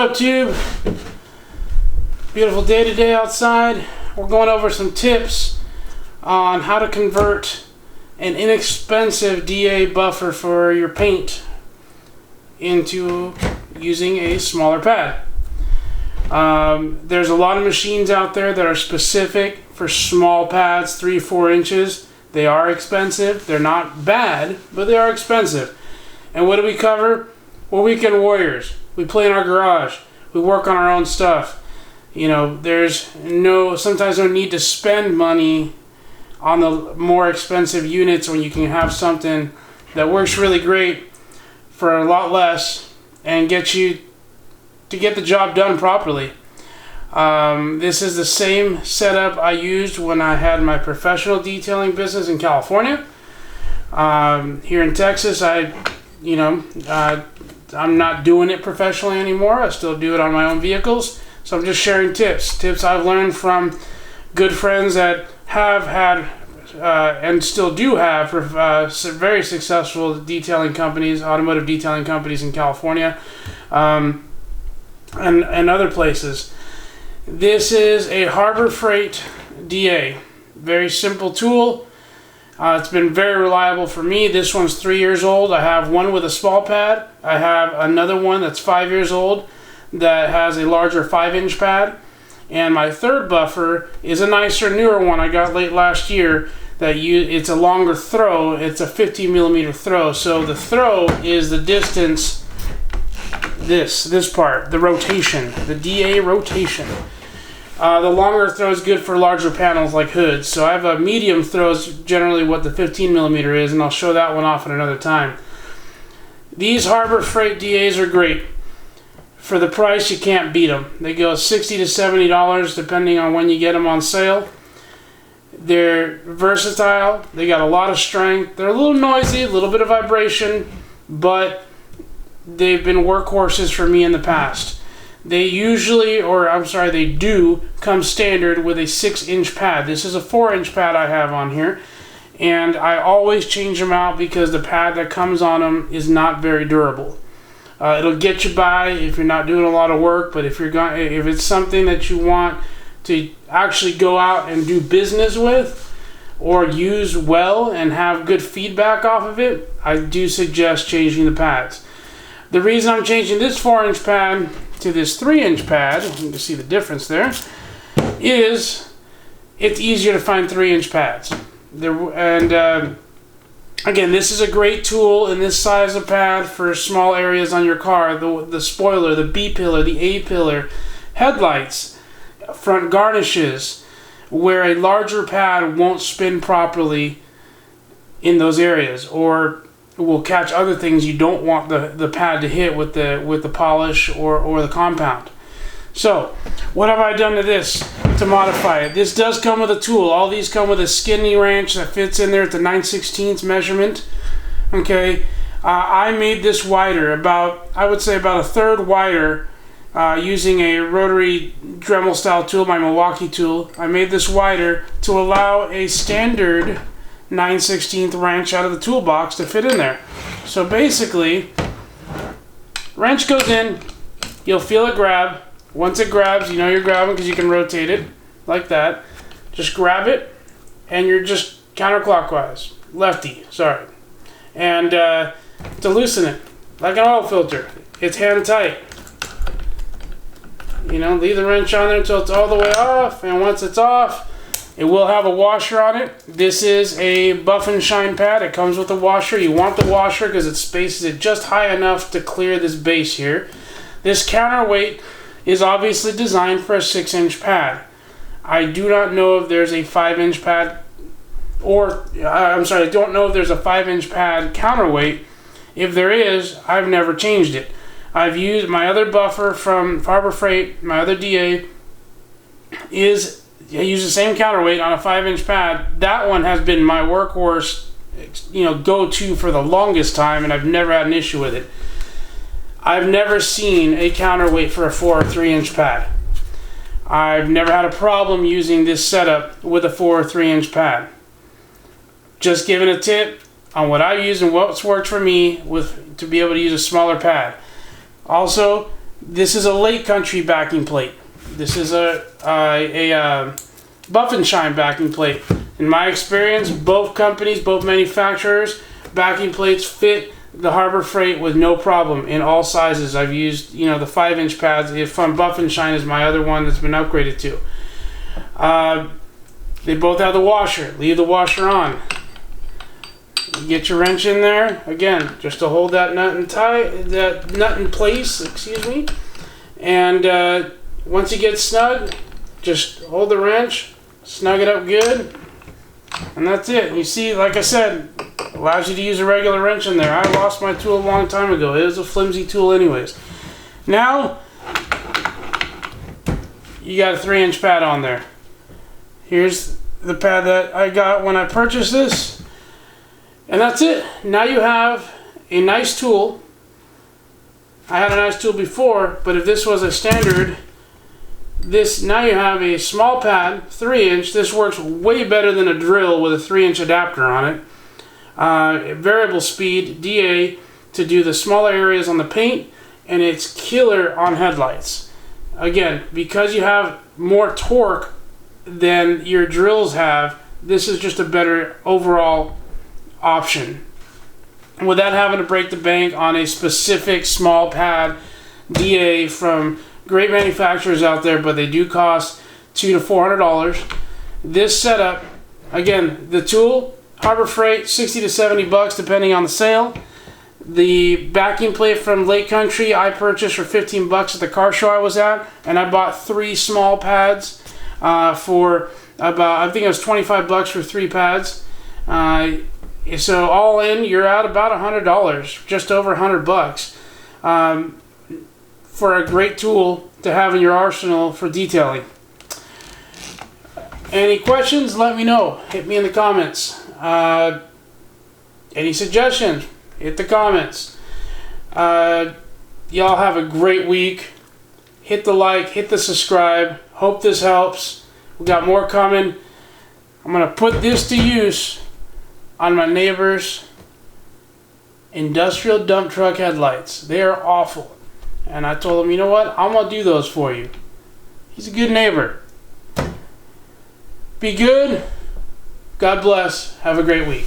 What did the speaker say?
up, Tube? Beautiful day today outside. We're going over some tips on how to convert an inexpensive DA buffer for your paint into using a smaller pad. There's a lot of machines out there that are specific for small pads, 3-4 inches. They are expensive. They're not bad, but they are expensive. And what do we cover? We're weekend warriors. We play in our garage. We work on our own stuff. You know, there's sometimes no need to spend money on the more expensive units when you can have something that works really great for a lot less and get you to get the job done properly. This is the same setup I used when I had my professional detailing business in California. Here in Texas, I'm not doing it professionally anymore. I still do it on my own vehicles. So I'm just sharing tips I've learned from good friends that have had and still do have very successful detailing companies, automotive detailing companies in California and other places. This is a Harbor Freight DA. Very simple tool. It's been very reliable for me. This one's 3 years old. I have one with a small pad. I have another one that's 5 years old that has a larger 5-inch pad. And my third buffer is a nicer, newer one I got late last year. It's a longer throw. It's a 50 millimeter throw. So the throw is the distance, this part, the rotation, the DA rotation. The longer throw is good for larger panels like hoods. So I have a medium throw is generally what the 15 millimeter is, and I'll show that one off at another time. These Harbor Freight DAs are great. For the price, you can't beat them. They go $60 to $70 depending on when you get them on sale. They're versatile. They got a lot of strength. They're a little noisy, a little bit of vibration, but they've been workhorses for me in the past. They do come standard with a 6-inch pad. This is a 4-inch pad I have on here, and I always change them out because the pad that comes on them is not very durable. It'll get you by if you're not doing a lot of work, but if it's something that you want to actually go out and do business with or use well and have good feedback off of it, I do suggest changing the pads. The reason I'm changing this 4-inch pad to this 3-inch pad, you can see the difference there, is it's easier to find 3-inch pads. Again, this is a great tool in this size of pad for small areas on your car. The spoiler, the B pillar, the A pillar, headlights, front garnishes, where a larger pad won't spin properly in those areas, or will catch other things you don't want the pad to hit with the polish or the compound. So, what have I done to this to modify it? This does come with a tool. All these come with a skinny wrench that fits in there at the 9/16 measurement. Okay, I made this wider, I would say about a third wider, using a rotary Dremel style tool, my Milwaukee tool. I made this wider to allow a standard 9/16 wrench out of the toolbox to fit in there. So basically, wrench goes in, you'll feel it grab. Once it grabs, you know you're grabbing because you can rotate it like that. Just grab it, and you're just counterclockwise, lefty, sorry. And to loosen it, like an oil filter, it's hand tight. Leave the wrench on there until it's all the way off, and once it's off, it will have a washer on it. This is a Buff and Shine pad. It comes with a washer. You want the washer because it spaces it just high enough to clear this base here. This counterweight is obviously designed for a 6-inch pad. I do not know if there's a 5-inch pad, I don't know if there's a 5-inch pad counterweight. If there is, I've never changed it. I've used my other buffer from Harbor Freight, my other DA, I use the same counterweight on a 5-inch pad. That one has been my workhorse, go-to for the longest time, and I've never had an issue with it. I've never seen a counterweight for a 4 or 3-inch pad. I've never had a problem using this setup with a 4 or 3-inch pad. Just giving a tip on what I use and what's worked for me to be able to use a smaller pad. Also, This is a Lake Country backing plate. This is a Buff and Shine backing plate. In my experience, both companies, both manufacturers, backing plates fit the Harbor Freight with no problem in all sizes. I've used, the 5-inch pads. From Buff and Shine is my other one that's been upgraded to. They both have the washer. Leave the washer on. You get your wrench in there again, just to hold that nut in place. Excuse me. And once you get snug, just hold the wrench, snug it up good, and that's it. You see, like I said, allows you to use a regular wrench in there. I lost my tool a long time ago. It was a flimsy tool anyways. Now, you got a 3-inch pad on there. Here's the pad that I got when I purchased this. And that's it. Now you have a nice tool. I had a nice tool before, but if this was a standard, now you have a small pad, 3-inch. This works way better than a drill with a 3-inch adapter on it. Variable speed, DA, to do the smaller areas on the paint, and it's killer on headlights. Again, because you have more torque than your drills have, this is just a better overall option without having to break the bank on a specific small pad DA from great manufacturers out there, but they do cost $200 to $400. This setup, again, the tool, Harbor Freight, $60 to $70 depending on the sale. The backing plate from Lake Country I purchased for $15 at the car show I was at, and I bought 3 small pads for about, I think it was $25 for 3 pads. So all in, you're out about $100, just over $100, for a great tool to have in your arsenal for detailing. Any questions? Let me know. Hit me in the comments. Any suggestions? Hit the comments. Y'all have a great week. Hit the like, hit the subscribe. Hope this helps. We got more coming. I'm going to put this to use on my neighbor's industrial dump truck headlights. They are awful. And I told him, you know what? I'm going to do those for you. He's a good neighbor. Be good. God bless. Have a great week.